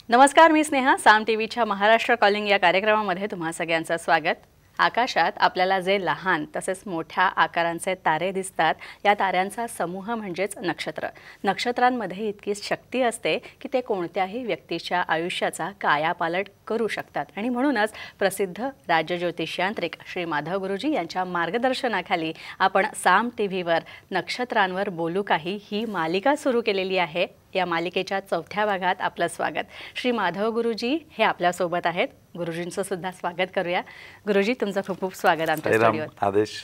नमस्कार, मी स्नेहा. साम टीव्हीच्या महाराष्ट्र कॉलिंग या कार्यक्रमामध्ये तुम्हा सगळ्यांचं स्वागत. आकाशात आपल्याला जे लहान तसेच मोठ्या आकारांचे तारे दिसतात, या ताऱ्यांचा समूह म्हणजेच नक्षत्र. नक्षत्रांमध्ये इतकी शक्ती असते की ते कोणत्याही व्यक्तीच्या आयुष्याचा कायापालट करू शकतात. आणि म्हणूनच प्रसिद्ध राज्य ज्योतिषयांत्रिक श्री माधव गुरुजी यांच्या मार्गदर्शनाखाली आपण साम टीव्हीवर नक्षत्रांवर बोलू काही ही मालिका सुरू केलेली आहे. या मालिकेच्या चौथ्या भागात आपलं स्वागत. श्री माधव गुरुजी हे आपल्यासोबत आहेत. गुरुजींचं सुद्धा स्वागत करूया. गुरुजी, तुमचं खूप खूप स्वागत आमच्या स्टुडिओत. आदेश.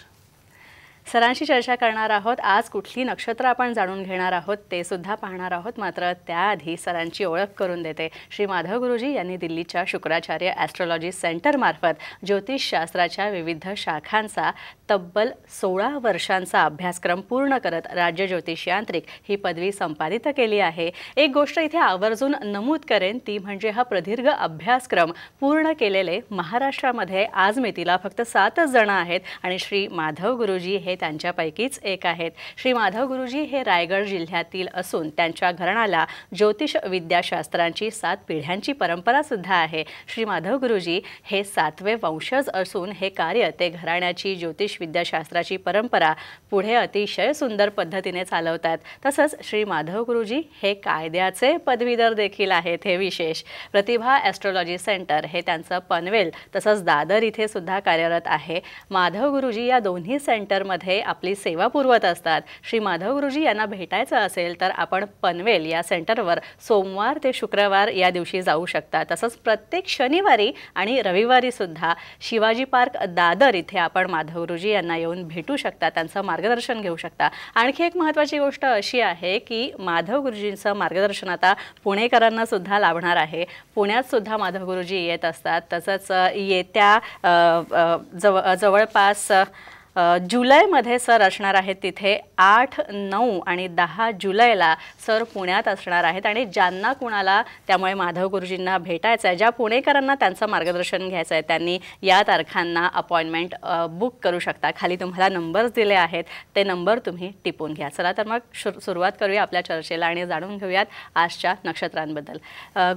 सरांशी चर्चा करणार आहोत. आज कुठली नक्षत्र आपण जाणून घेणार आहोत ते सुद्धा पाहणार आहोत. मात्र त्याआधी सरांची ओळख करून देते. श्री माधव गुरुजी यांनी दिल्लीच्या शुक्राचार्य ॲस्ट्रॉलॉजी सेंटरमार्फत ज्योतिषशास्त्राच्या विविध शाखांचा तब्बल 16 वर्षांचा अभ्यासक्रम पूर्ण करत राज्य ज्योतिषयांत्रिक ही पदवी संपादित केली आहे. एक गोष्ट इथे आवर्जून नमूद करेन, ती म्हणजे हा प्रदीर्घ अभ्यासक्रम पूर्ण केलेले महाराष्ट्रामध्ये आज मितीला फक्त 7 जण आहेत आणि श्री माधव गुरुजी हे त्यांच्यापैकीच एक आहेत. श्री माधव गुरुजी हे रायगड जिल्ह्यातील असून त्यांच्या घराण्याला ज्योतिष विद्याशास्त्रांची 7 पिढ्यांची परंपरा सुद्धा आहे. श्री माधव गुरुजी हे 7वे वंशज असून हे कार्य ते घराण्याची ज्योतिष विद्याशास्त्राची परंपरा पुढे अतिशय सुंदर पद्धतीने चालवतात. तसंच श्री माधव गुरुजी हे कायद्याचे पदवीधर देखील आहेत. हे विशेष. प्रतिभा ॲस्ट्रॉलॉजी सेंटर हे त्यांचं पनवेल तसंच दादर इथे सुद्धा कार्यरत आहे. माधव गुरुजी या दोन्ही सेंटरमध्ये आपली सेवा पुरवत असतात. श्री माधव गुरुजी यांना भेटायचं असेल तर आपण पनवेल या सेंटरवर सोमवार ते शुक्रवार या दिवशी जाऊ शकता. तसंच प्रत्येक शनिवारी आणि रविवारी सुद्धा शिवाजी पार्क दादर इथे आपण माधव गुरुजी यांना येऊन भेटू शकता, त्यांचं मार्गदर्शन घेऊ शकता. आणखी एक महत्त्वाची गोष्ट अशी आहे की माधव गुरुजींचं मार्गदर्शन आता पुणेकरांना सुद्धा लाभणार आहे. पुण्यात सुद्धा माधव गुरुजी येत असतात. तसंच येत्या जवळपास जुलैमध्ये सर असणार आहेत. तिथे 8, 9 आणि 10 जुलैला सर पुण्यात असणार आहेत. आणि ज्यांना कुणाला त्यामुळे माधव गुरुजींना भेटायचं आहे, ज्या पुणेकरांना त्यांचं मार्गदर्शन घ्यायचं आहे, त्यांनी या तारखांना अपॉइंटमेंट बुक करू शकता. खाली तुम्हाला नंबर्स दिले आहेत, ते नंबर तुम्ही टिपून घ्या. चला तर मग सुरुवात करूया आपल्या चर्चेला आणि जाणून घेऊयात आजच्या नक्षत्रांबद्दल.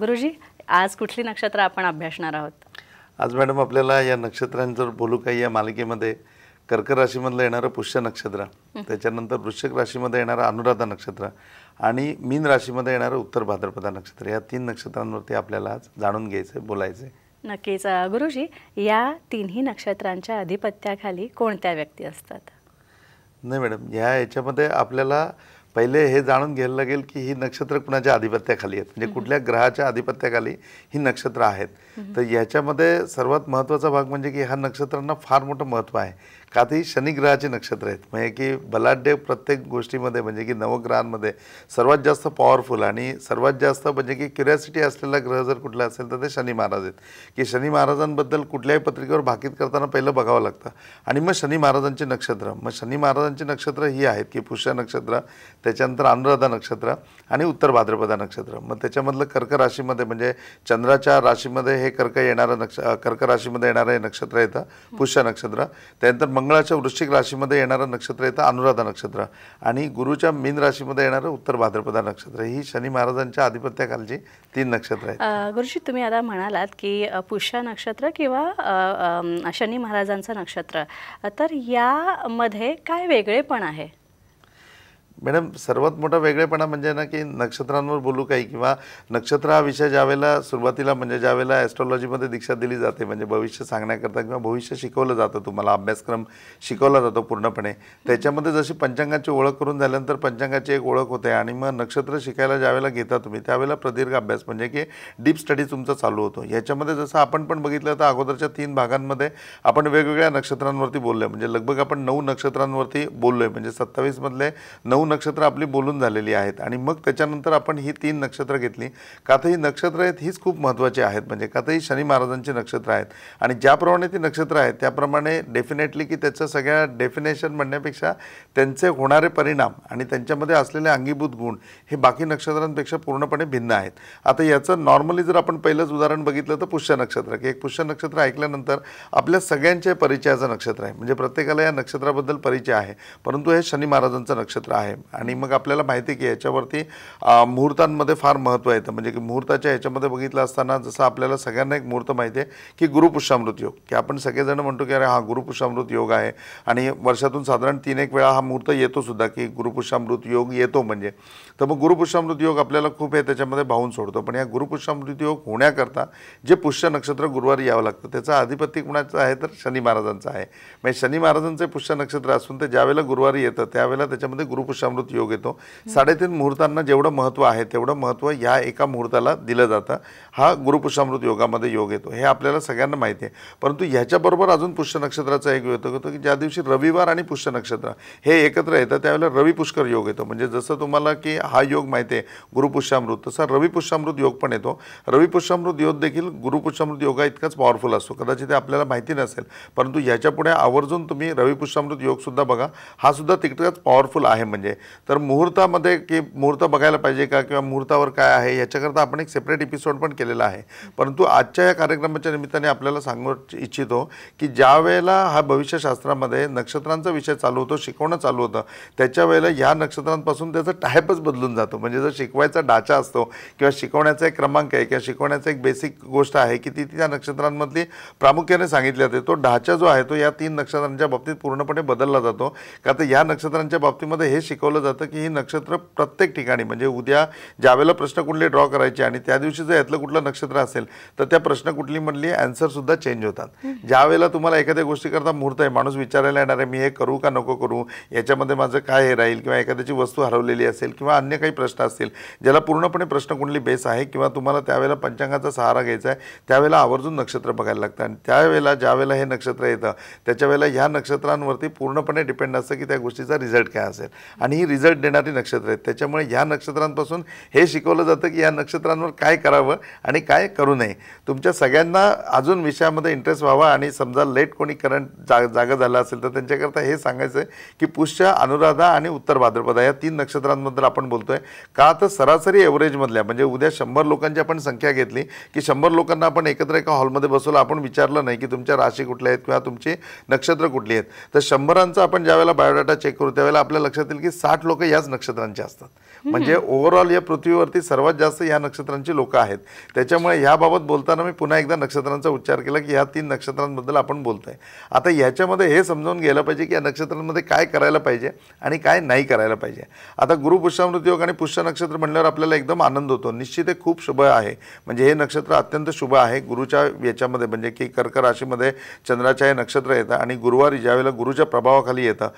गुरुजी, आज कुठली नक्षत्र आपण अभ्यासणार आहोत? आज मॅडम आपल्याला या नक्षत्रांचं बोलू काही या मालिकेमध्ये कर्क राशीमधलं येणारं पुष्य नक्षत्र, त्याच्यानंतर वृश्चिक राशीमध्ये येणारं अनुराधा नक्षत्र आणि मीन राशीमध्ये येणारं उत्तर भाद्रपदा नक्षत्र, या 3 नक्षत्रांवरती आपल्याला आज जाणून घ्यायचं, बोलायचं. नक्कीच. गुरुजी, या तिन्ही नक्षत्रांच्या अधिपत्याखाली कोणत्या व्यक्ती असतात? नाही मॅडम, याच्यामध्ये आपल्याला पहिले हे जाणून घ्यायला लागेल की ही नक्षत्र कुणाच्या अधिपत्याखाली आहेत, म्हणजे कुठल्या ग्रहाच्या अधिपत्याखाली ही नक्षत्र आहेत. तर याच्यामध्ये सर्वात महत्त्वाचा भाग म्हणजे की ह्या नक्षत्रांना फार मोठं महत्त्व आहे. का ती शनी ग्रहाची नक्षत्र आहेत, म्हणजे की बलाढ्य प्रत्येक गोष्टीमध्ये, म्हणजे की नवग्रहांमध्ये सर्वात जास्त पॉवरफुल आणि सर्वात जास्त म्हणजे की क्युरियासिटी असलेला ग्रह जर कुठला असेल तर ते शनी महाराज आहेत. की शनी महाराजांबद्दल कुठल्याही पत्रिकेवर भाकीत करताना पहिलं बघावं लागतं. आणि मग शनी महाराजांची नक्षत्र, मग शनी महाराजांची नक्षत्र ही आहेत की पुष्य नक्षत्र, त्याच्यानंतर अनुराधा नक्षत्र आणि उत्तर भाद्रपदा नक्षत्र. मग त्याच्यामधलं कर्क राशीमध्ये म्हणजे चंद्राच्या राशीमध्ये हे कर्क राशीमध्ये येणारं हे नक्षत्र येतं पुष्य नक्षत्र. त्यानंतर मंगळाच्या वृश्चिक राशीमध्ये येणारं नक्षत्र येतं अनुराधा नक्षत्र आणि गुरुच्या मीन राशीमध्ये येणारं उत्तर भाद्रपदा नक्षत्र. ही शनी महाराजांच्या आधिपत्याखालची 3 नक्षत्र आहेत. गुरुजी, तुम्ही आता म्हणालात की पुष्य नक्षत्र किंवा शनी महाराजांचं नक्षत्र, तर यामध्ये काय वेगळेपण आहे? मॅडम, सर्वात मोठा वेगळेपणा म्हणजे ना की नक्षत्रांवर बोलू काही किंवा नक्षत्र हा विषय ज्यावेळेला सुरुवातीला म्हणजे ज्यावेळेला ॲस्ट्रॉलॉजीमध्ये दीक्षा दिली जाते, म्हणजे भविष्य सांगण्याकरता किंवा भविष्य शिकवलं जातं, तुम्हाला अभ्यासक्रम शिकवला जातो पूर्णपणे, त्याच्यामध्ये जशी पंचांगाची ओळख करून झाल्यानंतर पंचांगाची एक ओळख होते आणि मग नक्षत्र शिकायला ज्यावेळेला घेता तुम्ही त्यावेळेला प्रदीर्घ अभ्यास म्हणजे की डीप स्टडी तुमचा चालू होतो. याच्यामध्ये जसं आपण पण बघितलं तर अगोदरच्या 3 भागांमध्ये आपण वेगवेगळ्या नक्षत्रांवरती बोललो आहे, म्हणजे लगभग आपण 9 नक्षत्रांवरती बोललो आहे, म्हणजे 27 मधले 9 नक्षत्र आपली बोलून झालेली आहेत. आणि मग त्याच्यानंतर आपण ही 3 नक्षत्र घेतली. का तर ही नक्षत्र आहेत हीच खूप महत्त्वाची आहेत, म्हणजे का तर ही शनी महाराजांची नक्षत्र आहेत आणि ज्याप्रमाणे ती नक्षत्र आहेत त्याप्रमाणे डेफिनेटली की त्याचं सगळ्या डेफिनेशन म्हणण्यापेक्षा त्यांचे होणारे परिणाम आणि त्यांच्यामध्ये असलेले अंगीभूत गुण हे बाकी नक्षत्रांपेक्षा पूर्णपणे भिन्न आहेत. आता याचं नॉर्मली जर आपण पहिलंच उदाहरण बघितलं तर पुष्य नक्षत्र, की एक पुष्य नक्षत्र ऐकल्यानंतर आपल्या सगळ्यांच्या परिचयाचं नक्षत्र आहे, म्हणजे प्रत्येकाला या नक्षत्राबद्दल परिचय आहे, परंतु हे शनी महाराजांचं नक्षत्र आहे. आणि मग आपल्याला माहिती आहे की याच्यावरती मुहूर्तांमध्ये फार महत्त्व येतं. म्हणजे की मुहूर्ताच्या ह्याच्यामध्ये बघितलं असताना जसं आपल्याला सगळ्यांना एक मुहूर्त माहिती आहे की गुरुपुष्यामृत योग, की आपण सगळेजण म्हणतो की अरे हा गुरुपुष्यामृत योग आहे आणि वर्षातून साधारण 3-1 वेळा हा मुहूर्त येतो सुद्धा की गुरुपुष्यामृत योग येतो. म्हणजे तर मग गुरुपुष्यामृत योग आपल्याला खूप हे त्याच्यामध्ये भावून सोडतो. पण या गुरुपुष्यामृत योग होण्याकरता जे पुष्य नक्षत्र गुरुवारी यावं लागतं त्याचं आधिपत्य कुणाचं आहे तर शनी महाराजांचं आहे. म्हणजे शनी महाराजांचे पुष्य नक्षत्र असून ते ज्यावेळेला गुरुवारी येतं त्यावेळेला त्याच्यामध्ये गुरुपुष्यामृत योग येतो. 3.5 मुहूर्तांना जेवढं महत्त्व आहे तेवढं महत्त्व या एका मुहूर्ताला दिलं जातं. हा गुरुपुष्यामृत योगामध्ये योग येतो हे आपल्याला सगळ्यांना माहिती आहे. परंतु ह्याच्याबरोबर अजून पुष्य नक्षत्राचा एक योग येतो की ज्या दिवशी रविवार आणि पुष्य नक्षत्र हे एकत्र येतं त्यावेळेला रवी पुष्कर योग येतो. म्हणजे जसं तुम्हाला की हा योग माहिती आहे गुरुपुष्यामृत, तसा रवी पुष्यामृत योग पण येतो. रवी पुष्यामृत योग देखील गुरुपुष्यामृत योगा इतकाच पॉवरफुल असतो. कदाचित ते आपल्याला माहिती नसेल परंतु ह्याच्यापुढे आवर्जून तुम्ही रवी पुष्यामृत योग सुद्धा बघा, हा सुद्धा तितकाच पॉवरफुल आहे. म्हणजे तर मुहूर्तामध्ये की मुहूर्त बघायला पाहिजे का किंवा मुहूर्तावर काय आहे याच्याकरता आपण एक सेपरेट एपिसोड पण केलेला आहे. परंतु आजच्या या कार्यक्रमाच्या निमित्ताने आपल्याला सांगू इच्छितो की ज्या वेळेला हा भविष्यशास्त्रामध्ये नक्षत्रांचा विषय चालू होतो, शिकवणं चालू होतं, त्याच्या वेळेला या नक्षत्रांपासून त्याचा टायपच बदलून जातो. म्हणजे जर शिकवायचा ढाचा असतो किंवा शिकवण्याचा एक क्रमांक आहे किंवा शिकवण्याचा एक बेसिक गोष्ट आहे की ती त्या नक्षत्रांमधली प्रामुख्याने सांगितली जाते, तो ढाचा जो आहे तो या 3 नक्षत्रांच्या बाबतीत पूर्णपणे बदलला जातो. का तर या नक्षत्रांच्या बाबतीमध्ये हे शिकवलं जातं की ही नक्षत्र प्रत्येक ठिकाणी म्हणजे उद्या ज्यावेळेला प्रश्नकुंडली ड्रॉ करायची आणि त्या दिवशी जर यातलं कुठलं नक्षत्र असेल तर त्या प्रश्नकुंडलीमधली आन्सरसुद्धा चेंज होतात. ज्यावेळेला तुम्हाला एखाद्या गोष्टीकरता मुहूर्त आहे, माणूस विचारायला येणार आहे मी हे करू का नको करू, याच्यामध्ये माझं काय हे राहील किंवा एखाद्याची वस्तू हरवलेली असेल किंवा अन्य काही प्रश्न असतील ज्याला पूर्णपणे प्रश्नकुंडली बेस आहे किंवा तुम्हाला त्यावेळेला पंचांगाचा सहारा घ्यायचा आहे, त्यावेळेला आवर्जून नक्षत्र बघायला लागतं. आणि त्यावेळेला ज्यावेळेला हे नक्षत्र येतं त्याच्या वेळेला ह्या नक्षत्रांवरती पूर्णपणे डिपेंड असतं की त्या गोष्टीचा रिझल्ट काय असेल आणि ही रिझल्ट देणारी नक्षत्र आहेत. त्याच्यामुळे ह्या नक्षत्रांपासून हे शिकवलं जातं की या नक्षत्रांवर काय करावं आणि काय करू नये. तुमच्या सगळ्यांना अजून विषयामध्ये इंटरेस्ट व्हावा आणि समजा लेट कोणी करंट जागा झाला असेल तर त्यांच्याकरता हे सांगायचं आहे की पुष्य, अनुराधा आणि उत्तर भाद्रपदा या 3 नक्षत्रांबद्दल आपण बोलतोय. का तर सरासरी एव्हरेजमधल्या म्हणजे उद्या 100 लोकांची आपण संख्या घेतली की 100 लोकांना आपण एकत्र एका हॉलमध्ये बसवलं, आपण विचारलं नाही की तुमच्या राशी कुठल्या आहेत किंवा तुमची नक्षत्र कुठली आहेत, तर 100रांचा आपण ज्यावेळेला बायोडाटा चेक करू त्यावेळेला आपल्या लक्षात येईल की 60 लोक याच नक्षत्रांचे असतात. म्हणजे ओव्हरऑल या पृथ्वीवरती सर्वात जास्त या नक्षत्रांची लोक आहेत. त्याच्यामुळे ह्याबाबत बोलताना मी पुन्हा एकदा नक्षत्रांचा उच्चार केला की ह्या 3 नक्षत्रांबद्दल आपण बोलतोय. आता ह्याच्यामध्ये हे समजावून घ्यायला पाहिजे की या नक्षत्रांमध्ये काय करायला पाहिजे आणि काय नाही करायला पाहिजे. आता गुरुपुष्यामृत योग आणि पुष्य नक्षत्र म्हणल्यावर आपल्याला एकदम आनंद होतो. निश्चित हे खूप शुभ आहे. म्हणजे हे नक्षत्र अत्यंत शुभ आहे. गुरुच्या याच्यामध्ये म्हणजे की कर्क राशीमध्ये चंद्राच्या हे नक्षत्र येतं आणि गुरुवारी ज्यावेळेला गुरुच्या प्रभावाखाली येतं.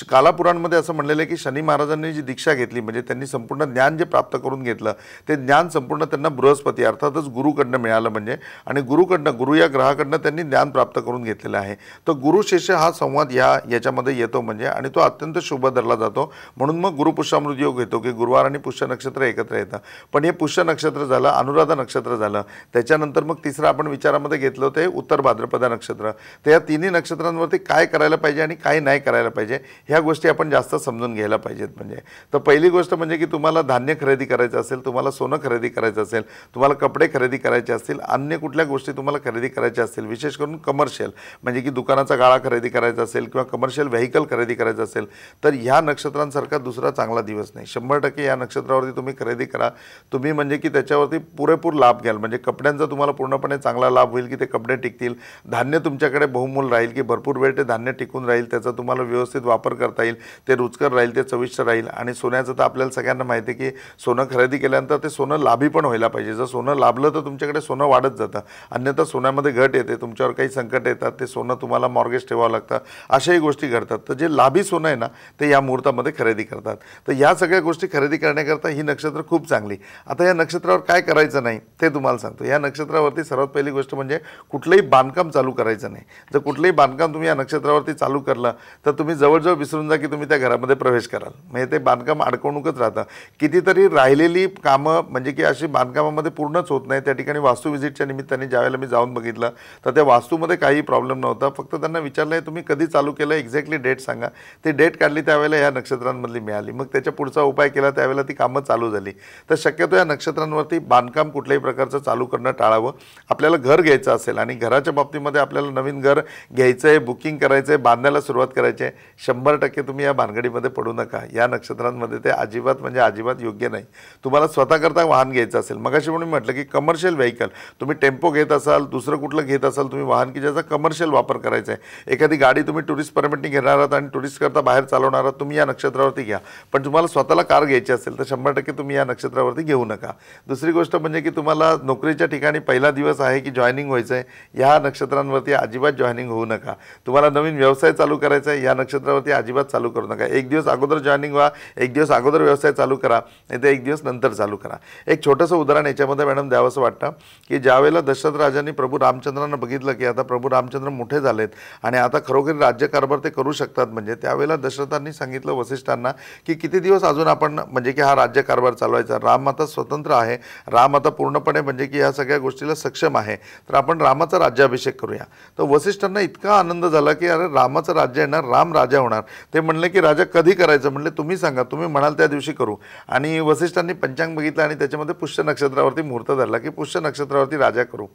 कालापुराणमध्ये असं म्हणलेलं आहे की शनी महाराजांनी जी दीक्षा घेतली म्हणजे त्यांनी संपूर्ण ज्ञान जे प्राप्त करून घेतलं ते ज्ञान संपूर्ण त्यांना बृहस्पती अर्थातच गुरुकडनं मिळालं. म्हणजे आणि गुरु या ग्रहाकडनं त्यांनी ज्ञान प्राप्त करून घेतलेलं आहे. तर गुरु शिष्य हा संवाद याच्यामध्ये येतो म्हणजे आणि तो अत्यंत शुभ धरला जातो. म्हणून मग गुरुपुष्यामृत योग येतो की गुरुवार आणि पुष्य नक्षत्र एकत्र येतं. पण हे पुष्य नक्षत्र झालं, अनुराधा नक्षत्र झालं, त्याच्यानंतर मग तिसरं आपण विचारामध्ये घेतलं ते उत्तर भाद्रपदा नक्षत्र. तर या तिन्ही नक्षत्रांवरती काय करायला पाहिजे आणि काय नाही करायला पाहिजे ह्या गोष्टी आपण जास्त समजून घ्यायला पाहिजेत. म्हणजे तर पहिली गोष्ट म्हणजे की तुम्हाला धान्य खरेदी करायचं असेल, तुम्हाला सोनं खरेदी करायचं असेल, तुम्हाला कपडे खरेदी करायचे असतील, अन्य कुठल्या गोष्टी तुम्हाला खरेदी करायच्या असतील, विशेष करून कमर्शियल म्हणजे की दुकानाचा गाळा खरेदी करायचा असेल किंवा कमर्शियल व्हेकल खरेदी करायचं असेल तर ह्या नक्षत्रांसारखा दुसरा चांगला दिवस नाही. 100% या नक्षत्रावरती तुम्ही खरेदी करा. तुम्ही म्हणजे की त्याच्यावरती पुरेपूर लाभ घ्याल. म्हणजे कपड्यांचा तुम्हाला पूर्णपणे चांगला लाभ होईल की ते कपडे टिकतील. धान्य तुमच्याकडे बहुमूल्य राहील की भरपूर वेळ ते धान्य टिकून राहील, त्याचा तुम्हाला व्यवस्थित वापर करता येईल, ते रुचकर राहील, ते चविष्ट राहील. आणि सोन्याचं तर आपल्याला सगळ्यांना माहिती आहे की सोनं खरेदी केल्यानंतर ते सोनं लाभी पण व्हायला पाहिजे. जर सोनं लाभलं तर तुमच्याकडे सोनं वाढत जातं, अन्यथा सोन्यामध्ये घट येते, तुमच्यावर काही संकट येतात, ते सोनं तुम्हाला मॉर्गेज ठेवावं लागतं, अशाही गोष्टी घडतात. तर जे लाभी सोनं आहे ना ते या मुहूर्तामध्ये खरेदी करतात. तर या सगळ्या गोष्टी खरेदी करण्याकरता ही नक्षत्र खूप चांगली. आता या नक्षत्रावर काय करायचं नाही ते तुम्हाला सांगतो. या नक्षत्रावरती सर्वात पहिली गोष्ट म्हणजे कुठलंही बांधकाम चालू करायचं नाही. जर कुठलंही बांधकाम तुम्ही या नक्षत्रावरती चालू करलं तर तुम्ही जवळजवळ विसरून जा की तुम्ही त्या घरामध्ये प्रवेश कराल. म्हणजे ते बांधकाम अडकवणूकच राहतं. कितीतरी राहिलेली कामं म्हणजे की अशी बांधकामामध्ये पूर्णच होत नाही. त्या ठिकाणी वास्तू व्हिजिटच्या निमित्ताने ज्यावेळेला मी जाऊन बघितलं तर त्या वास्तूमध्ये काही प्रॉब्लेम नव्हता. फक्त त्यांना विचारलं तुम्ही कधी चालू केलं, एक्झॅक्टली डेट सांगा. ते डेट काढली त्यावेळेला या नक्षत्रांमधली मिळाली. मग त्याच्या पुढचा उपाय केला त्यावेळेला ती कामं चालू झाली. तर शक्यतो या नक्षत्रांवरती बांधकाम कुठल्याही प्रकारचं चालू करणं टाळावं. आपल्याला घर घ्यायचं असेल आणि घराच्या बाबतीमध्ये आपल्याला नवीन घर घ्यायचं आहे, बुकिंग करायचं आहे, बांधायला सुरुवात करायची आहे, 100% तुम्ही या भानगडीमध्ये पडू नका. या नक्षत्रांमध्ये ते अजिबात म्हणजे अजिबात योग्य नाही. तुम्हाला स्वतःकरता वाहन घ्यायचं असेल, मगाशी म्हणून म्हटलं की कमर्शियल व्हेकल, तुम्ही टेम्पो घेत असाल, दुसरं कुठलं घेत असाल तुम्ही वाहन की ज्याचा कमर्शियल वापर करायचा आहे, एखादी गाडी तुम्ही टुरिस्ट परमिटनी घेणार आहात आणि टुरिस्ट करता बाहेर चालवणार आहात, तुम्ही या नक्षत्रावरती घ्या. पण तुम्हाला स्वतःला कार घ्यायची असेल तर 100% तुम्ही या नक्षत्रावरती घेऊ नका. दुसरी गोष्ट म्हणजे की तुम्हाला नोकरीच्या ठिकाणी पहिला दिवस आहे की जॉईनिंग व्हायचं आहे, या नक्षत्रांवरती अजिबात जॉईनिंग होऊ नका. तुम्हाला नवीन व्यवसाय चालू करायचा आहे, या नक्षत्रावरती अजिबात चालू करू नका. एक दिवस अगोदर जॉईनिंग व्हा, एक दिवस अगोदर व्यवसाय चालू करा, नाही तर एक दिवस नंतर चालू करा. एक छोटंसं उदाहरण याच्यामध्ये मॅडम द्यावंसं वाटतं की ज्यावेळेला दशरथ राजांनी प्रभू रामचंद्रांना बघितलं की आता प्रभू रामचंद्र मोठे झालेत आणि आता खरोखर राज्यकारभार ते करू शकतात, म्हणजे त्यावेळेला दशरथांनी सांगितलं वसिष्ठांना की किती दिवस अजून आपण म्हणजे की हा राज्यकारभार चालवायचा. राम आता स्वतंत्र आहे, राम आता पूर्णपणे म्हणजे की ह्या सगळ्या गोष्टीला सक्षम आहे, तर आपण रामाचा राज्याभिषेक करूया. तर वसिष्ठांना इतका आनंद झाला की अरे रामाचं राज्य येणार, राम राजा होणार. ते म्हणले की राजा कधी करायचं, म्हणले तुम्ही सांगा, तुम्ही म्हणाल त्या दिवशी करू. आणि वसिष्ठांनी पंचांग बघितलं आणि त्याच्यामध्ये पुष्य नक्षत्रावरती मुहूर्त धरला की पुष्य नक्षत्रावरती राजा करू.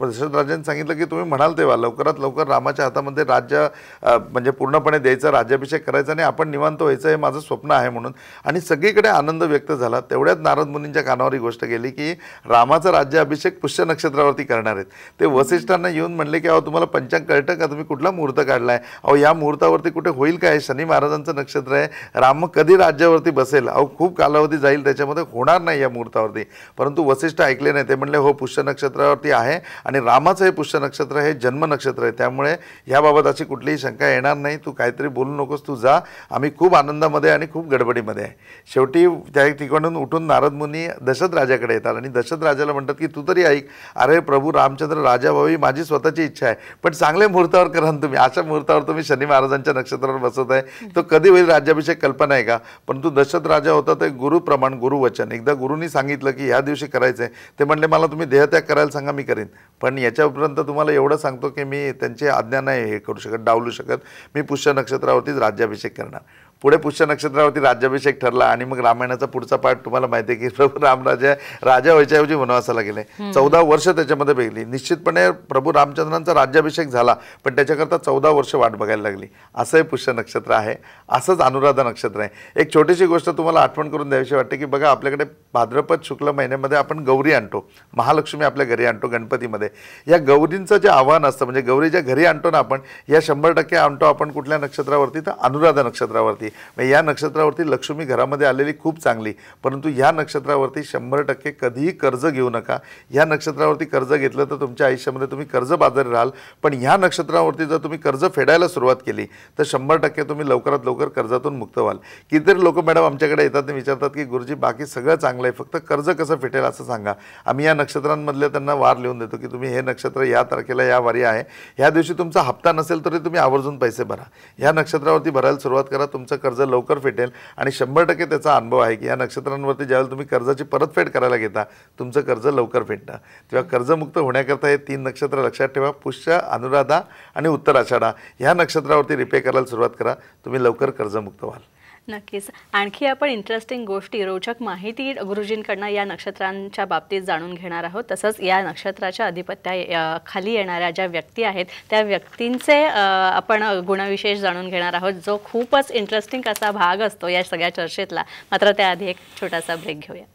दशरथ राजांनी सांगितलं की तुम्ही म्हणाल तेव्हा लवकरात लवकर रामाच्या हातामध्ये राज्य म्हणजे पूर्णपणे द्यायचं, राज्याभिषेक करायचा आणि आपण निवांत व्हायचं, हे माझं स्वप्न आहे म्हणून. आणि सगळीकडे आनंद व्यक्त झाला. तेवढ्यात नारद मुनींच्या कानावर ही गोष्ट गेली की रामाचा राज्याभिषेक पुष्य नक्षत्रावरती करणार आहेत. ते वसिष्ठांना येऊन म्हणले की अहो तुम्हाला पंचांग कळतं का, तुम्ही कुठला मुहूर्त काढलाय, अहो या मुहूर्तावरती कुठे होईल काय, शनी महाराजांचं नक्षत्र आहे, राम कधी राज्यावरती बसेल, अहो खूप कालावधी जाईल, त्याच्यामध्ये होणार नाही या मुहूर्तावरती. परंतु वसिष्ठ ऐकले नाही. ते म्हणले हो पुष्य नक्षत्रावरती आहे आणि रामाचं हे पुष्य नक्षत्र हे जन्म नक्षत्र आहे, त्यामुळे याबाबत अशी कुठलीही शंका येणार नाही, तू काहीतरी बोलू नकोस, तू जा, आम्ही खूप आनंदामध्ये आणि खूप गडबडीमध्ये आहे. शेवटी त्या ठिकाणून उठून नारद मुनी दशरथ राजाकडे येतात आणि दशरथ राजाला म्हणतात की तू तरी ऐक, अरे प्रभू रामचंद्र राजा व्हावी माझी स्वतःची इच्छा आहे, पण चांगल्या मुहूर्तावर करा तुम्ही. अशा मुहूर्तावर तुम्ही शनी महाराजांच्या नक्षत्रावर बसत आहे, तो कधी होईल राज्याभिषेक कल्पना आहे का. परंतु दशरथ राजा होता ते गुरुप्रमाण गुरुवचन, एकदा गुरुनी सांगितलं की ह्या दिवशी करायचं आहे, ते म्हणले मला तुम्ही देहत्याग करायला सांगा मी करीन, पण याच्यापर्यंत तुम्हाला एवढं सांगतो की मी त्यांची आज्ञा नाही हे करू शकत, डावलू शकत, मी पुष्य नक्षत्रावरतीच राज्याभिषेक करणार. पुढे पुष्य नक्षत्रावरती राज्याभिषेक ठरला आणि मग रामायणाचा पुढचा पार्ट तुम्हाला माहिती आहे की प्रभू रामराजा राजा व्हायच्याऐवजी वनवासाला गेले. 14 वर्ष त्याच्यामध्ये बेगली. निश्चितपणे प्रभू रामचंद्रांचा राज्याभिषेक झाला, पण त्याच्याकरता 14 वर्ष वाट बघायला लागली. असं हे पुष्य नक्षत्र आहे, असंच अनुराधा नक्षत्र आहे. एक छोटीशी गोष्ट तुम्हाला आठवण करून द्यावीशी वाटते की बघा आपल्याकडे भाद्रपद शुक्ल महिन्यामध्ये आपण गौरी आणतो, महालक्ष्मी आपल्या घरी आणतो गणपतीमध्ये. या गौरींचं जे आव्हान असतं म्हणजे गौरी ज्या घरी आणतो ना आपण, या 100% आणतो आपण कुठल्या नक्षत्रावरती, तर अनुराधा नक्षत्रावरती. या नक्षत्रावरती लक्ष्मी घरामध्ये आलेली खूप चांगली, परंतु या नक्षत्रावरती 100% कधीही कर्ज घेऊ नका. या नक्षत्रावरती कर्ज घेतलं तर तुमच्या आयुष्यामध्ये तुम्ही कर्जबाजारी राहाल, पण ह्या नक्षत्रावरती जर तुम्ही कर्ज फेडायला सुरुवात केली तर 100% तुम्ही लवकरात लवकर कर्जातून मुक्त व्हाल. कितीतरी लोक मॅडम आमच्याकडे येतात आणि विचारतात की गुरुजी बाकी सगळं चांगलं आहे, फक्त कर्ज कसं फेटेल असं सांगा. आम्ही या नक्षत्रांमधले त्यांना वार लिहून देतो की तुम्ही हे नक्षत्र या तारखेला या वारी आहे, ह्या दिवशी तुमचा हप्ता नसेल तरी तुम्ही आवर्जून पैसे भरा, ह्या नक्षत्रावरती भरायला सुरुवात करा, तुमचं कर्ज लवकर फेटेल. आणि 100% त्याचा अनुभव आहे की या नक्षत्रांवरती ज्यावेळेला तुम्ही कर्जाची परतफेड करायला घेता तुमचं कर्ज लवकर फेडतं. तेव्हा कर्जमुक्त होण्याकरता हे 3 नक्षत्र लक्षात ठेवा, पुष्य, अनुराधा आणि उत्तराषाढा. ह्या नक्षत्रावरती रिपे करायला सुरुवात करा, तुम्ही लवकर कर्जमुक्त व्हाल. नक्कीच. आणखी आपण इंटरेस्टिंग गोष्टी, रोचक माहिती गुरुजींकडनं या नक्षत्रांच्या बाबतीत जाणून घेणार आहोत. तसंच या नक्षत्राच्या अधिपत्या खाली येणाऱ्या ज्या व्यक्ती आहेत त्या व्यक्तींचे आपण गुणविशेष जाणून घेणार आहोत, जो खूपच इंटरेस्टिंग असा भाग असतो या सगळ्या चर्चेतला. मात्र त्याआधी एक छोटासा ब्रेक घेऊया.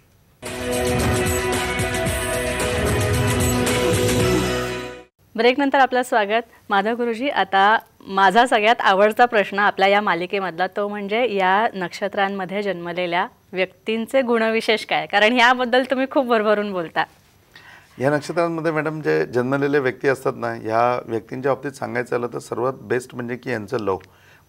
ब्रेकनंतर आपलं स्वागत. माधव गुरुजी, आता माझा सगळ्यात आवडता प्रश्न आपल्या या मालिकेमधला तो म्हणजे या नक्षत्रांमध्ये जन्मलेल्या व्यक्तींचे गुणविशेष काय, कारण ह्याबद्दल तुम्ही खूप भरभरून बोलता. या नक्षत्रांमध्ये मॅडम जे जन्मलेले व्यक्ती असतात ना, ह्या व्यक्तींच्या बाबतीत सांगायचं झालं तर सर्वात बेस्ट म्हणजे की यांचं लव,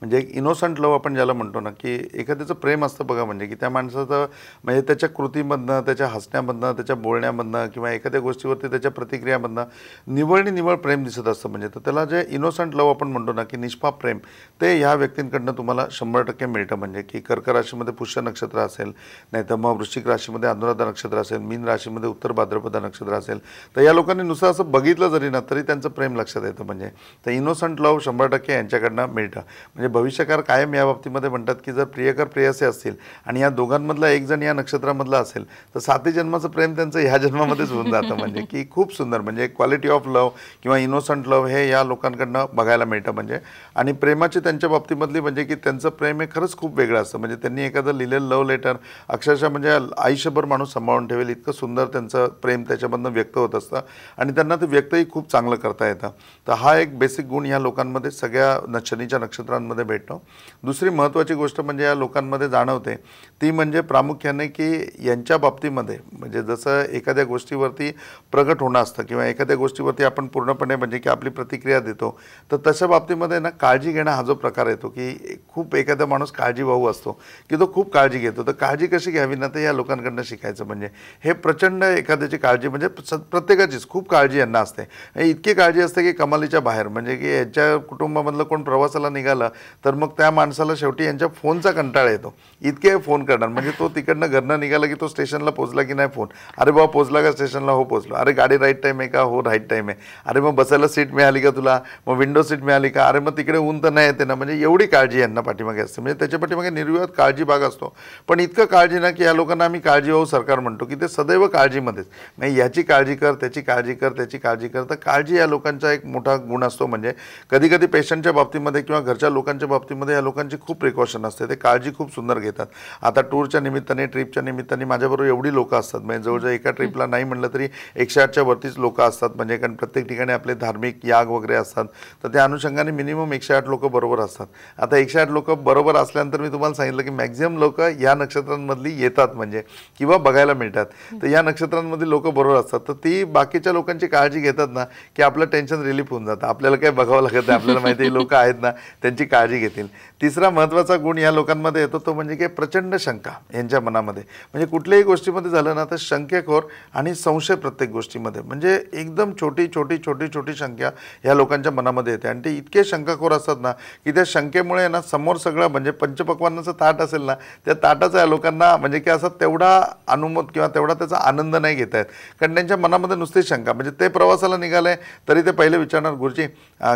म्हणजे एक इनोसंट लव आपण ज्याला म्हणतो ना, की एखाद्याचं प्रेम असतं बघा, म्हणजे की त्या माणसाचं म्हणजे त्याच्या कृतीमधनं, त्याच्या हसण्यामधनं, त्याच्या बोलण्यामधनं किंवा एखाद्या गोष्टीवरती त्याच्या प्रतिक्रियामधनं निव्वळ प्रेम दिसत असतं. म्हणजे तर त्याला जे इनोसंट लव आपण म्हणतो ना, की निष्पाप प्रेम, ते ह्या व्यक्तींकडनं तुम्हाला 100% मिळतं. म्हणजे की कर्क राशीमध्ये पुष्य नक्षत्र असेल, नाही तर मग वृश्चिक राशीमध्ये अनुराधा नक्षत्र असेल, मीन राशीमध्ये उत्तर भाद्रपद नक्षत्र असेल, तर या लोकांनी नुसतं असं बघितलं जरी ना तरी त्यांचं प्रेम लक्षात येतं. म्हणजे तर इनोसंट लव 100% यांच्याकडनं मिळतं. म्हणजे म्हणजे भविष्यकार कायम या बाबतीमध्ये म्हणतात की जर प्रियकर प्रेयसी असतील आणि या दोघांमधला एक जण या नक्षत्रामधला असेल तर 7 जन्माचं प्रेम त्यांचं ह्या जन्मामध्येच होऊन जातं. म्हणजे की खूप सुंदर, म्हणजे क्वालिटी ऑफ लव्ह किंवा इनोसंट लव्ह हे या लोकांकडनं बघायला मिळतं. म्हणजे आणि प्रेमाची त्यांच्या बाबतीमधली म्हणजे की त्यांचं प्रेम हे खरंच खूप वेगळं असतं. म्हणजे त्यांनी एखादं लिहिलेलं लव्ह लेटर अक्षरशः म्हणजे आयुष्यभर माणूस सांभाळून ठेवेल इतकं सुंदर त्यांचं प्रेम त्याच्यामधनं व्यक्त होत असतं आणि त्यांना ते व्यक्तही खूप चांगलं करता येतं. तर हा एक बेसिक गुण या लोकांमध्ये सगळ्या शनीच्या नक्षत्रांमध्ये भेटतो. दुसरी महत्त्वाची गोष्ट म्हणजे या लोकांमध्ये जाणवते ती म्हणजे प्रामुख्याने की यांच्या बाबतीमध्ये म्हणजे जसं एखाद्या गोष्टीवरती प्रगट होणं असतं किंवा एखाद्या गोष्टीवरती आपण पूर्णपणे म्हणजे की आपली प्रतिक्रिया देतो, तर तशा बाबतीमध्ये ना काळजी घेणं हा जो प्रकार येतो की खूप एखादा माणूस काळजीभाऊ असतो की तो खूप काळजी घेतो. तर काळजी कशी घ्यावी ना तर या लोकांकडनं शिकायचं. म्हणजे हे प्रचंड एखाद्याची काळजी म्हणजे प्रत्येकाचीच खूप काळजी यांना असते. इतकी काळजी असते की कमालीच्या बाहेर. म्हणजे की यांच्या कुटुंबामधलं कोण प्रवासाला निघालं तर मग त्या माणसाला शेवटी यांच्या फोनचा कंटाळा येतो. इतके फोन करणार. म्हणजे तो तिकडनं घरनं निघाला की तो स्टेशनला पोहोचला की नाही फोन, अरे बाबा पोहोचला का स्टेशनला, हो पोहोचलो, अरे गाडी राईट टाईम आहे का, हो राईट टाईम आहे, अरे मग बसायला सीट मिळाली का तुला, मग विंडो सीट मिळाली का, अरे मग तिकडे ऊन तर नाही येते ना. म्हणजे एवढी काळजी यांना पाठीमागे असते. म्हणजे त्याच्या पाठीमागे निर्विवाद काळजी भाग असतो. पण इतकं काळजी ना की या लोकांना आम्ही काळजीभाऊ सरकार म्हणतो की ते सदैव काळजीमध्येच. म्हणजे याची काळजी कर, त्याची काळजी कर, त्याची काळजी कर. तर काळजी या लोकांचा एक मोठा गुण असतो. म्हणजे कधी कधी पेशंटच्या बाबतीमध्ये किंवा घरच्या लोकांच्या बाबतीमध्ये या लोकांची खूप प्रिकॉशन असते. ते काळजी खूप सुंदर घेतात. आता टूरच्या निमित्ताने ट्रिपच्या निमित्ताने माझ्याबरोबर एवढी लोकं असतात. म्हणजे जवळजवळ एका ट्रिपला नाही म्हणलं तरी 108च्या वरतीच लोकं असतात. म्हणजे कारण प्रत्येक ठिकाणी आपले धार्मिक याग वगैरे असतात. तर त्या अनुषंगाने मिनिमम 108 लोकं बरोबर असतात. आता 108 लोकं बरोबर असल्यानंतर मी तुम्हाला सांगितलं की मॅक्झिमम लोकं या नक्षत्रांमधली येतात म्हणजे किंवा बघायला मिळतात. तर या नक्षत्रांमधली लोकं बरोबर असतात. तर ती बाकीच्या लोकांची काळजी घेतात ना की आपलं टेन्शन रिलीफ होऊन जातं. आपल्याला काय बघावं लागत नाही. आपल्याला माहिती आहे लोकं आहेत ना त्यांची काळजी घेतील. तिसरा महत्त्वाचा गुण या लोकांमध्ये येतो तो म्हणजे की प्रचंड शंका यांच्या मनामध्ये. म्हणजे कुठल्याही गोष्टीमध्ये झालं ना तर शंकेखोर आणि संशय प्रत्येक गोष्टीमध्ये. म्हणजे एकदम छोटी छोटी छोटी छोटी शंका या लोकांच्या मनामध्ये येते आणि ते इतके शंकाखोर असतात ना की त्या शंकेमुळे ना समोर सगळं म्हणजे पंचपक्वान्नाचं ताट असेल ना त्या ताटाचा या लोकांना म्हणजे की असा तेवढा अनुमत किंवा तेवढा त्याचा आनंद नाही घेता येत. कारण त्यांच्या मनामध्ये नुसती शंका. म्हणजे ते प्रवासाला निघाले तरी ते पहिले विचारणार गुरुजी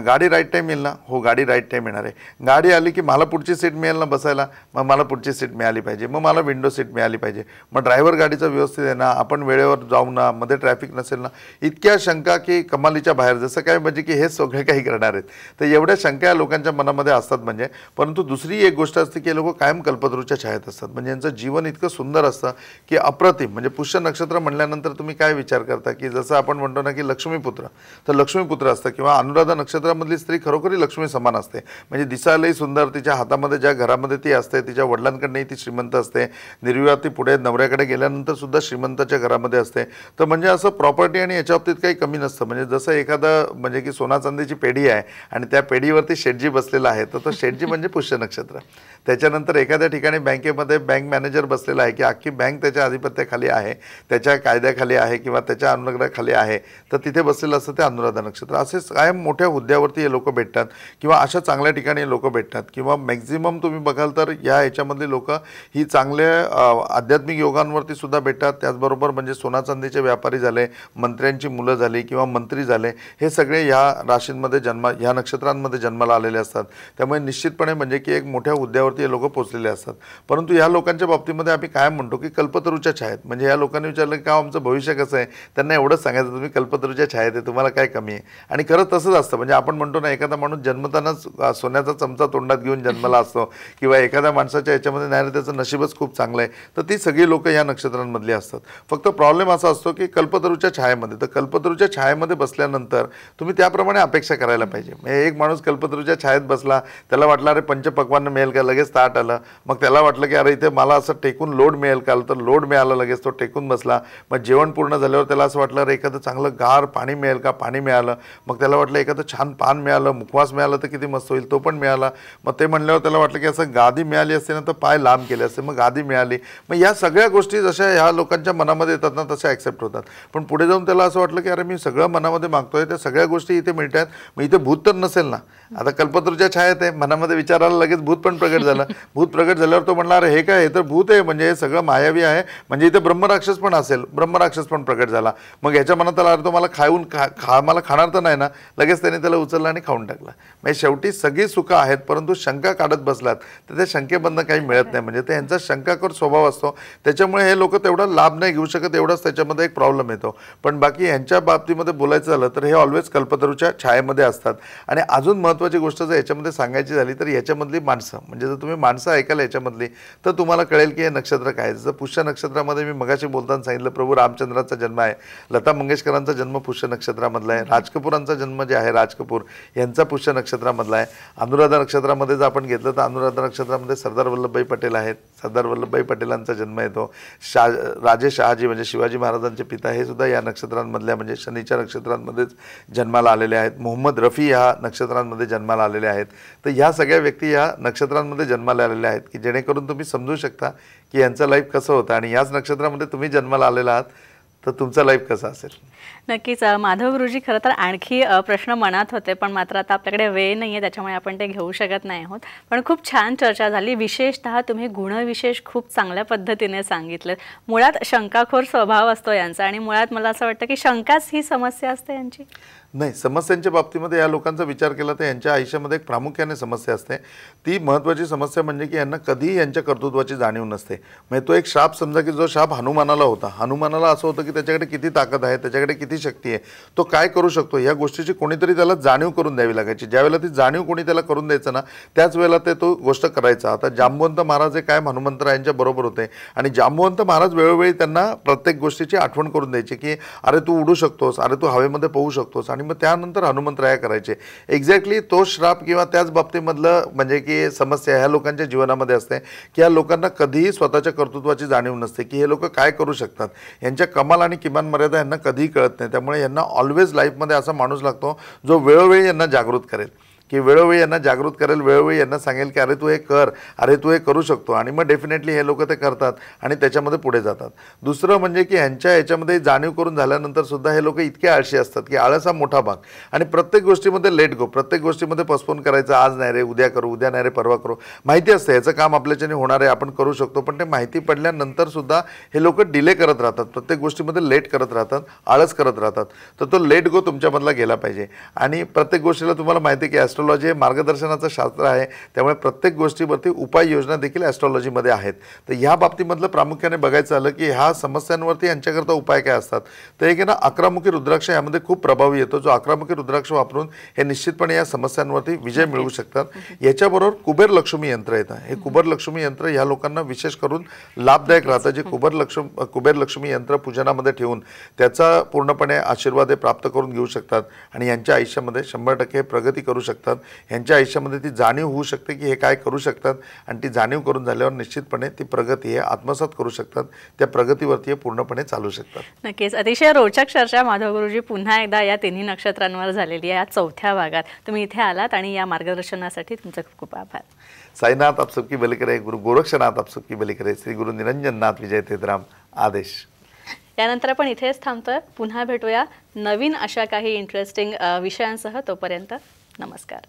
गाडी राईट टाईम येईल ना, हो गाडी राईट टाईम येणार आहे. गाडी आली की मला पुढची सीट मिळेल ना बसायला, मग मला पुढची सीट मिळाली पाहिजे, मग मला विंडो सीट मिळाली पाहिजे, मग ड्रायव्हर गाडीचं व्यवस्थित आहे ना, आपण वेळेवर जाऊ ना, मध्ये ट्रॅफिक नसेल ना. इतक्या शंका की कमालीच्या बाहेर. जसं काय म्हणजे की हे सगळे काही करणार आहेत. तर एवढ्या शंका या लोकांच्या मनामध्ये असतात. म्हणजे परंतु दुसरी एक गोष्ट असते की हे लोक कायम कल्पतरूच्या छायेत असतात. म्हणजे यांचं जीवन इतकं सुंदर असतं की अप्रतिम. म्हणजे पुष्य नक्षत्र म्हणल्यानंतर तुम्ही काय विचार करता की जसं आपण म्हणतो ना की लक्ष्मीपुत्र, तर लक्ष्मीपुत्र असतं किंवा अनुराधा नक्षत्रामधली स्त्री खरोखरी लक्ष्मी समान असते. म्हणजे दिसायलाही सुंदर, तिच्या हातामध्ये ज्या घरामध्ये ती असते तिच्या वडिलांकडनंही ती श्रीमंत असते, निर्विवाद ती पुढे नवऱ्याकडे गेल्यानंतर सुद्धा श्रीमंताच्या घरामध्ये असते. तर म्हणजे असं प्रॉपर्टी आणि याच्या बाबतीत काही कमी नसतं. म्हणजे जसं एखादं म्हणजे की सोना चांदीची पेढी आहे आणि त्या पेढीवरती शेठजी बसलेला आहे तर तो शेठजी म्हणजे पुष्य नक्षत्र. त्याच्यानंतर एखाद्या ठिकाणी बँकेमध्ये बँक मॅनेजर बसलेला आहे की अख्खी बँक त्याच्या आधिपत्याखाली आहे, त्याच्या कायद्याखाली आहे किंवा त्याच्या अनुग्रहाखाली आहे, तर तिथे बसलेलं असतं ते अनुराधा नक्षत्र. असे कायम मोठ्या हुद्द्यावरती हे लोक भेटतात किंवा अशा चांगल्या ठिकाणी लोक भेटतात. किंवा मॅक्झिमम तुम्ही बघाल तर या याच्यामधली लोक ही चांगल्या आध्यात्मिक योगांवरती सुद्धा भेटतात. त्याचबरोबर म्हणजे सोना चांदीचे व्यापारी झाले, मंत्र्यांची मुलं झाली किंवा मंत्री झाले, हे सगळे या राशींमध्ये ह्या नक्षत्रांमध्ये जन्माला आलेले असतात. त्यामुळे निश्चितपणे म्हणजे की एक मोठ्या हुद्द्यावरती हे लोक पोचलेले असतात. परंतु या लोकांच्या बाबतीमध्ये आम्ही काय म्हणतो की कल्पतरूच्या छायेत. म्हणजे या लोकांनी विचारलं की आमचं भविष्य कसं आहे, त्यांना एवढंच सांगायचं तुम्ही कल्पतरूच्या छायेत आहे, तुम्हाला काय कमी आहे. आणि खरं तसंच असतं. म्हणजे आपण म्हणतो ना एखादा माणूस जन्मतानाच सोन्याचा चमचा तोंडात घेऊन जन्माला असतो किंवा एखाद्या माणसाच्या याच्यामध्ये नाही रे त्याचं नशीबच खूप चांगलं आहे, तर ती सगळी लोक या नक्षत्रांमधली असतात. फक्त प्रॉब्लेम असा असतो की कल्पतरूच्या छायेमध्ये, तर कल्पतरूच्या छायेमध्ये बसल्यानंतर तुम्ही त्याप्रमाणे अपेक्षा करायला पाहिजे. म्हणजे एक माणूस कल्पतरूच्या छायेत बसला, त्याला वाटलं अरे पंचपक्वान्न मिळेल का, लगेच ताट आलं. मग त्याला वाटलं की अरे इथे मला असं टेकून लोड मिळेल का, तर लोड मिळालं, लगेच तो टेकून बसला. मग जेवण पूर्ण झाल्यावर त्याला असं वाटलं अरे एखादं चांगलं गार पाणी मिळेल का, पाणी मिळालं. मग त्याला वाटलं एखादं छान पान मिळालं, मुखवास मिळालं तर किती मस्त होईल, तो पण मिळाला. मग ते म्हणल्यावर त्याला वाटलं की असं गादी मिळाली असते ना तर पाय लांब केले असते, मग गादी मिळाली. मग या सगळ्या गोष्टी जशा ह्या लोकांच्या मनामध्ये येतात ना तशा ॲक्सेप्ट होतात. पण पुढे जाऊन त्याला असं वाटलं की अरे मी सगळं मनामध्ये मागतोय, त्या सगळ्या गोष्टी इथे मिळतात, मग इथे भूत तर नसेल ना. आता कल्पतरूच्या छायेत आहे, मनामध्ये विचारायला लगेच भूत पण प्रगट झालं. भूत प्रगट झाल्यावर तो म्हणला अरे हे काय, हे तर भूत आहे, म्हणजे हे सगळं मायावी आहे, म्हणजे इथे ब्रह्मराक्षस पण असेल. ब्रह्मराक्षस पण प्रगट झाला. मग याच्या मनात त्याला अरे तो मला मला खाणार तर नाही ना, लगेच त्याने त्याला उचलला आणि खाऊन टाकला. म्हणजे शेवटी सगळी सुखं आहेत, परंतु शंका काढत बसलात तर त्या शंकेमधनं काही मिळत नाही. म्हणजे ते यांचा शंकाखोर स्वभाव असतो, त्याच्यामुळे हे लोक तेवढा लाभ नाही घेऊ शकत, एवढाच त्याच्यामध्ये एक प्रॉब्लेम येतो. पण बाकी यांच्या बाबतीमध्ये बोलायचं झालं तर हे ऑलवेज कल्पतरूच्या छायेमध्ये असतात. आणि अजून महत्त्वाची गोष्ट जर याच्यामध्ये सांगायची झाली तर याच्यामधली माणसं, म्हणजे जर तुम्ही माणसं ऐकायला याच्यामधली तर तुम्हाला कळेल की हे नक्षत्र काय. जसं पुष्य नक्षत्रामध्ये मी मगाशी बोलताना सांगितलं, प्रभू रामचंद्राचा जन्म आहे, लता मंगेशकरांचा जन्म पुष्य नक्षत्रामधला आहे, राज कपूरांचा जन्म जे आहे राज कपूर यांचा पुष्य नक्षत्रामधला आहे. अनुराधा नक्षत्रामध्ये जर आपण घेतलं तर अनुराधा नक्षत्रामध्ये सरदार वल्लभभाई पटेल आहेत, सरदार वल्लभभाई पटेलांचा जन्म येतो. राजे शहाजी म्हणजे शिवाजी महाराजांचे पिता हे सुद्धा या नक्षत्रांमधल्या म्हणजे शनीच्या नक्षत्रांमध्येच जन्माला आलेले आहेत. मोहम्मद रफी ह्या नक्षत्रांमध्ये जन्माला आलेले आहेत. तर ह्या सगळ्या व्यक्ती या नक्षत्रांमध्ये जन्माला आलेल्या आहेत की जेणेकरून तुम्ही समजू शकता की यांचं लाईफ कसं होतं. आणि याच नक्षत्रामध्ये तुम्ही जन्माला आलेला आहात तर तुमचं लाईफ कसं असेल. नक्कीच माधव गुरुजी, खरं तर आणखी प्रश्न मनात होते, पण मात्र आता आपल्याकडे वेळ नाही आहे, त्याच्यामुळे आपण ते घेऊ शकत नाही आहोत. पण खूप छान चर्चा झाली. विशेषतः तुम्ही गुणविशेष खूप चांगल्या पद्धतीने सांगितले. मुळात शंकाखोर स्वभाव असतो यांचा, आणि मुळात मला असं वाटतं की शंकाच ही समस्या असते यांची. नाही, समस्यांच्या बाबतीमध्ये या लोकांचा विचार केला तर यांच्या आयुष्यामध्ये एक प्रामुख्याने समस्या असते. ती महत्त्वाची समस्या म्हणजे की यांना कधीही यांच्या कर्तृत्वाची जाणीव नसते. म्हणजे तो एक शाप समजा की जो शाप हनुमानाला होता, हनुमानाला असं होतं की त्याच्याकडे किती ताकद आहे, त्याच्याकडे किती शक्ती आहे, तो काय करू शकतो, या गोष्टीची कोणीतरी त्याला जाणीव करून द्यावी लागायची. ज्यावेळेला ती जाणीव कोणी त्याला करून द्यायचं ना, त्याच वेळेला तो गोष्ट करायचा. आता जांबुवंत महाराज हे कायम हनुमंतरायांच्या बरोबर होते आणि जांबुवंत महाराज वेळोवेळी त्यांना प्रत्येक गोष्टीची आठवण करून द्यायची की अरे तू उडू शकतोस, अरे तू हवेमध्ये पोहू शकतोस. आणि मग त्यानंतर हनुमंतराया करायचे. एक्झॅक्टली तो श्राप किंवा त्याच बाबतीमधलं म्हणजे की समस्या ह्या लोकांच्या जीवनामध्ये असते की या लोकांना कधीही स्वतःच्या कर्तृत्वाची जाणीव नसते की हे लोक काय करू शकतात. यांच्या कमाल आणि किमान मर्यादा यांना कधीही कळत नाही. त्यामुळे यांना ऑलवेज लाईफमध्ये असा माणूस लागतो जो वेळोवेळी यांना जागृत करेल, की वेळोवेळी यांना जागृत करेल, वेळोवेळी यांना सांगेल की अरे तू हे कर, अरे तू हे करू शकतो. आणि मग डेफिनेटली हे लोक ते करतात आणि त्याच्यामध्ये पुढे जातात. दुसरं म्हणजे की ह्यांच्या याच्यामध्ये जाणीव करून झाल्यानंतर सुद्धा हे लोक इतके आळशी असतात की आळस हा मोठा भाग. आणि प्रत्येक गोष्टीमध्ये लेट गो, प्रत्येक गोष्टीमध्ये पोस्टपोन करायचं. आज नाही रे उद्या करू, उद्या नाही रे परवा करू. माहिती असतं याचं काम आपल्याच्याने होणार आहे, आपण करू शकतो, पण ते माहिती पडल्यानंतर सुद्धा हे लोक डिले करत राहतात, प्रत्येक गोष्टीमध्ये लेट करत राहतात, आळस करत राहतात. तर तो लेट गो तुमच्यामधला गेला पाहिजे. आणि प्रत्येक गोष्टीला तुम्हाला माहिती आहे की ॲस्ट्रॉलॉजी हे मार्गदर्शनाचं शास्त्र आहे, त्यामुळे प्रत्येक गोष्टीवरती उपाययोजना देखील ॲस्ट्रॉलॉजीमध्ये आहेत. तर ह्या बाबतीमधलं प्रामुख्याने बघायचं आलं की ह्या समस्यांवरती यांच्याकरता उपाय काय असतात. तर एक आहे ना, अकरामुखी रुद्राक्ष यामध्ये खूप प्रभावी येतो. जो अकरामुखी रुद्राक्ष वापरून हे निश्चितपणे या समस्यांवरती विजय मिळवू शकतात. याच्याबरोबर कुबेर लक्ष्मी यंत्र येतं. हे कुबेर लक्ष्मी यंत्र ह्या लोकांना विशेष करून लाभदायक राहतं. जे कुबेर लक्ष्मी यंत्र पूजनामध्ये ठेवून त्याचा पूर्णपणे आशीर्वाद हे प्राप्त करून घेऊ शकतात आणि यांच्या आयुष्यामध्ये 100% प्रगती करू शकतात. यांच्या आयुष्यामध्ये ती जाणीव होऊ शकते की हे काय करू शकतात आणि ती जाणीव करून झाल्यावर निश्चितपणे ती प्रगती हे आत्मसात करू शकतात. त्या प्रगतीवरती हे पूर्णपणे चालू शकतात. नक्कीच अतिशय रोचक चर्चा माधव गुरुजी पुन्हा एकदा या तिन्ही नक्षत्रांवर झालेली आहे. या चौथ्या भागात तुम्ही इथे आलात आणि या मार्गदर्शनासाठी तुमचे खूप खूप आभार. साईनाथ आप सबकी भली करे, गुरु गोरक्षनाथ आप सबकी भली करे, श्री गुरु निरंजननाथ विजय तेतराम आदेश. यानंतर आपण इथेच थांबतोय. पुन्हा भेटूया नवीन अशा काही इंटरेस्टिंग विषयांसह. तोपर्यंत नमस्कार.